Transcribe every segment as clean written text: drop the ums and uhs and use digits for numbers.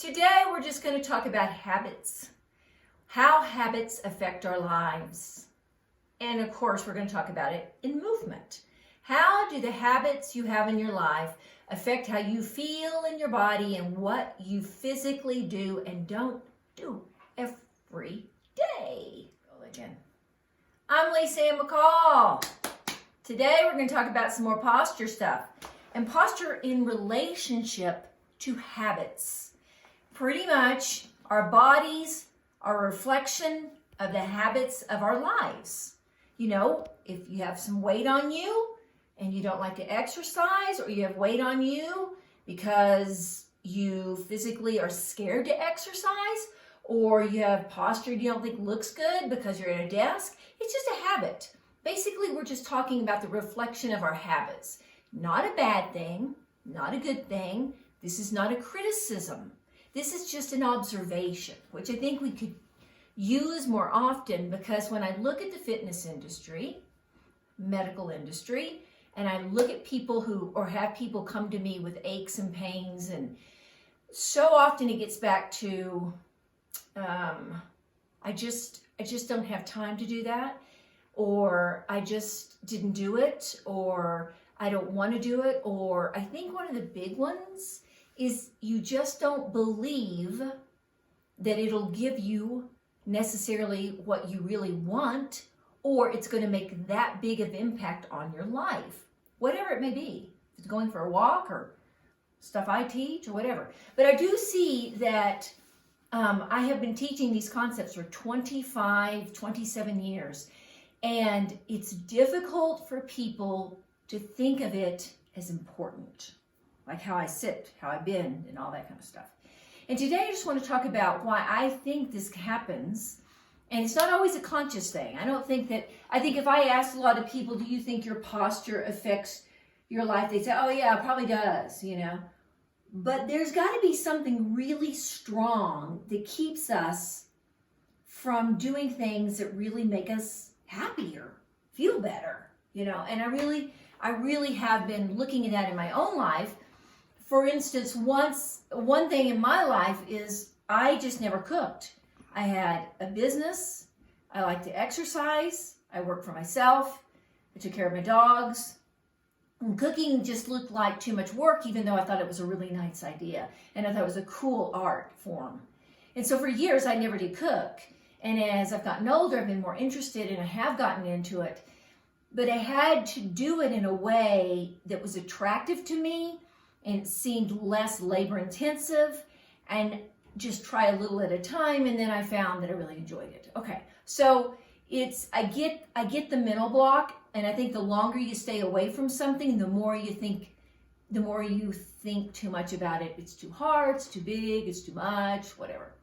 Today we're just going to talk about habits, how habits affect our lives. And of course we're going to talk about it in movement. How do the habits you have in your life affect how you feel in your body and what you physically do and don't do every day? Again. I'm Lisa Ann McCall. Today we're going to talk about some more posture stuff and posture in relationship to habits. Pretty much our bodies are a reflection of the habits of our lives. You know, if you have some weight on you and you don't like to exercise, or you have weight on you because you physically are scared to exercise, or you have posture you don't think looks good because you're at a desk, it's just a habit. Basically, we're just talking about the reflection of our habits. Not a bad thing, not a good thing. This is not a criticism. This is just an observation, which I think we could use more often, because when I look at the fitness industry, medical industry, and I look at people or have people come to me with aches and pains, and so often it gets back to, I just don't have time to do that, or I just didn't do it, or I don't want to do it, or I think one of the big ones is you just don't believe that it'll give you necessarily what you really want, or it's going to make that big of impact on your life, whatever it may be. If it's going for a walk or stuff I teach or whatever. But I do see that I have been teaching these concepts for 25, 27 years, and it's difficult for people to think of it as important, like how I sit, how I bend, and all that kind of stuff. And today I just want to talk about why I think this happens. And it's not always a conscious thing. I think if I asked a lot of people, do you think your posture affects your life? They'd say, oh yeah, it probably does, you know. But there's got to be something really strong that keeps us from doing things that really make us happier, feel better, you know. And I really have been looking at that in my own life. For instance, one thing in my life is I just never cooked. I had a business. I like to exercise. I work for myself. I took care of my dogs. And cooking just looked like too much work, even though I thought it was a really nice idea. And I thought it was a cool art form. And so for years, I never did cook. And as I've gotten older, I've been more interested, and I have gotten into it. But I had to do it in a way that was attractive to me, and it seemed less labor intensive, and just try a little at a time. And then I found that I really enjoyed it. Okay, so I get the mental block, and I think the longer you stay away from something, the more you think too much about it. It's too hard, it's too big, it's too much, whatever.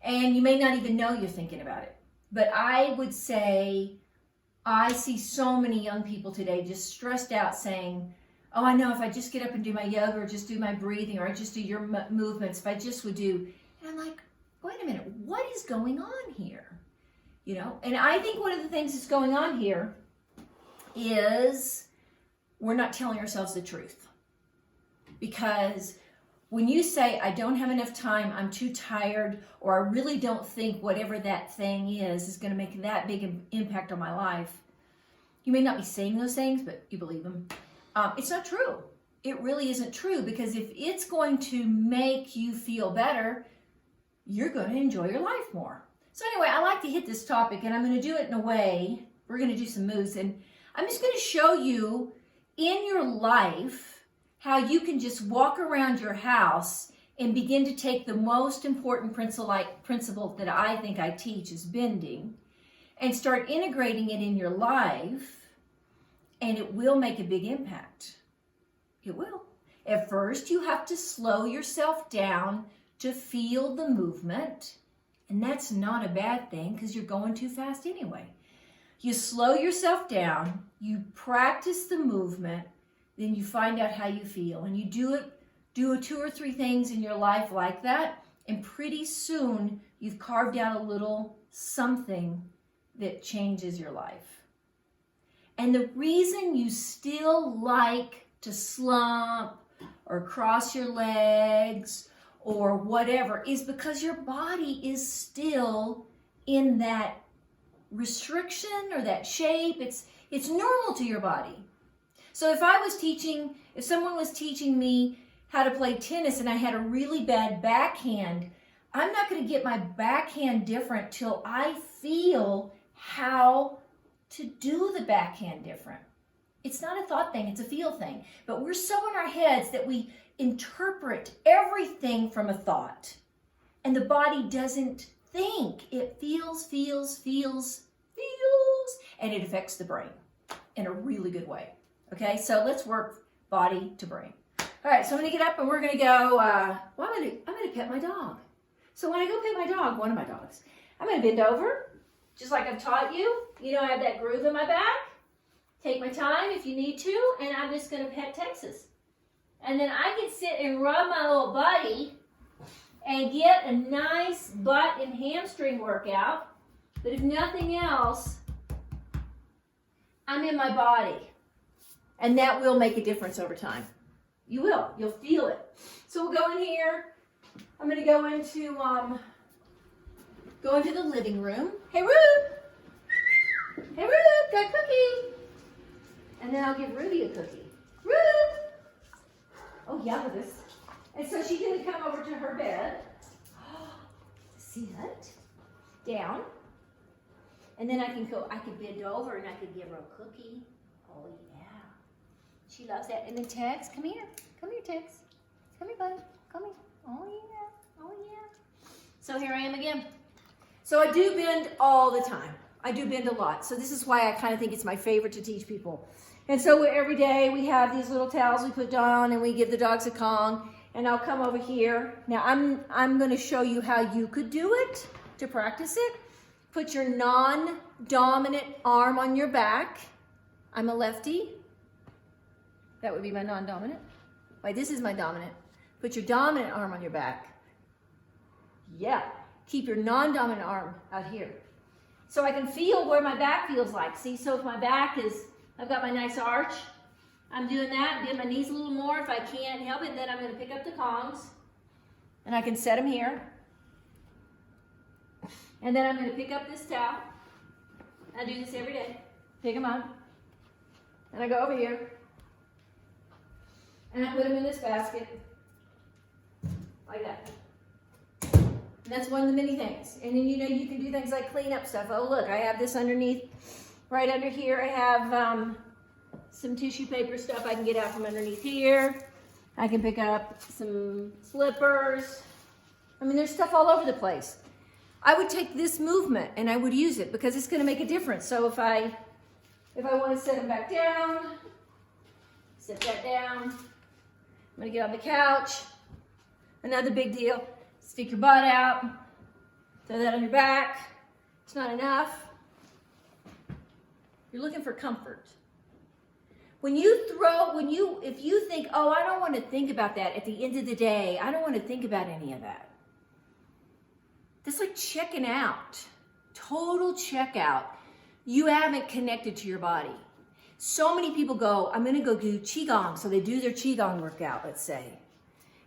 And you may not even know you're thinking about it. But I would say I see so many young people today just stressed out saying, oh, I know if I just get up and do my yoga, or just do my breathing, or I just do your movements, if I just would do. And I'm like, wait a minute, what is going on here? You know, and I think one of the things that's going on here is we're not telling ourselves the truth. Because when you say, I don't have enough time, I'm too tired, or I really don't think whatever that thing is going to make that big an impact on my life, you may not be saying those things, but you believe them. It's not true. It really isn't true, because if it's going to make you feel better, you're going to enjoy your life more. So anyway, I like to hit this topic, and I'm going to do it in a way, we're going to do some moves, and I'm just going to show you in your life how you can just walk around your house and begin to take the most important principle that I think I teach is bending, and start integrating it in your life. And it will make a big impact. It will. At first, you have to slow yourself down to feel the movement. And that's not a bad thing, because you're going too fast anyway. You slow yourself down, you practice the movement, then you find out how you feel. And you do 2 or 3 things in your life like that, and pretty soon you've carved out a little something that changes your life. And the reason you still like to slump or cross your legs or whatever is because your body is still in that restriction or that shape. It's normal to your body. So if someone was teaching me how to play tennis and I had a really bad backhand, I'm not going to get my backhand different till I feel how to do the backhand different. It's not a thought thing, it's a feel thing. But we're so in our heads that we interpret everything from a thought. And the body doesn't think. It feels, and it affects the brain in a really good way. Okay, so let's work body to brain. All right, so I'm going to get up and we're going to go, I'm going to pet my dog. So when I go pet my dog, one of my dogs, I'm going to bend over, just like I've taught you. You know, I have that groove in my back. Take my time if you need to, and I'm just going to pet Texas. And then I can sit and rub my little buddy and get a nice butt and hamstring workout. But if nothing else, I'm in my body. And that will make a difference over time. You will. You'll feel it. So we'll go in here. I'm going to go into the living room. Hey, Ruth! Hey, Ruth! Got a cookie! And then I'll give Ruby a cookie. Ruth! Oh, yeah, this. And so she's going to come over to her bed. See that? Down. And then I can bend over and I can give her a cookie. Oh, yeah. She loves that. And then Tex, come here. Come here, Tex. Come here, bud. Come here. Oh, yeah. Oh, yeah. So here I am again. So I do bend all the time. I do bend a lot. So this is why I kind of think it's my favorite to teach people. And so every day we have these little towels we put down and we give the dogs a Kong. And I'll come over here. Now I'm going to show you how you could do it to practice it. Put your non-dominant arm on your back. I'm a lefty. That would be my non-dominant. Wait, this is my dominant. Put your dominant arm on your back. Yeah. Keep your non-dominant arm out here. So I can feel where my back feels like. See, so if my back is, I've got my nice arch. I'm doing that, bend my knees a little more if I can't help it. Then I'm going to pick up the Kongs. And I can set them here. And then I'm going to pick up this towel. I do this every day. Pick them up. And I go over here. And I put them in this basket. Like that. And that's one of the many things. And then, you know, you can do things like clean up stuff. Oh, look, I have this underneath. Right under here, I have some tissue paper stuff I can get out from underneath here. I can pick up some slippers. I mean, there's stuff all over the place. I would take this movement and I would use it because it's going to make a difference. So if I want to set them back down, set that down. I'm going to get on the couch. Another big deal. Stick your butt out. Throw that on your back. It's not enough. You're looking for comfort. If you think, oh, I don't want to think about that at the end of the day. I don't want to think about any of that. That's like checking out. Total checkout. You haven't connected to your body. So many people go, I'm going to go do Qigong. So they do their Qigong workout, let's say.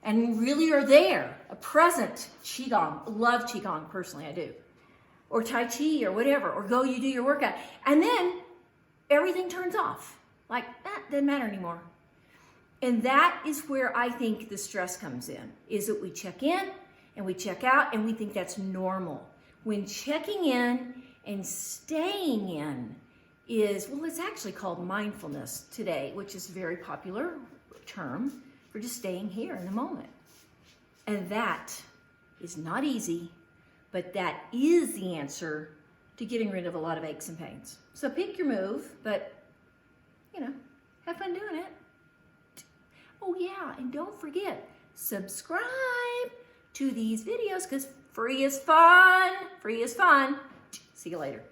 And really are there. A present Qigong. Love Qigong, personally, I do. Or Tai Chi or whatever. Or go, you do your workout. And then everything turns off. Like, doesn't matter anymore. And that is where I think the stress comes in. Is that we check in and we check out and we think that's normal. When checking in and staying in is, well, it's actually called mindfulness today, which is a very popular term for just staying here in the moment. And that is not easy, but that is the answer to getting rid of a lot of aches and pains. So pick your move, but, you know, have fun doing it. Oh yeah, and don't forget, subscribe to these videos because free is fun. Free is fun. See you later.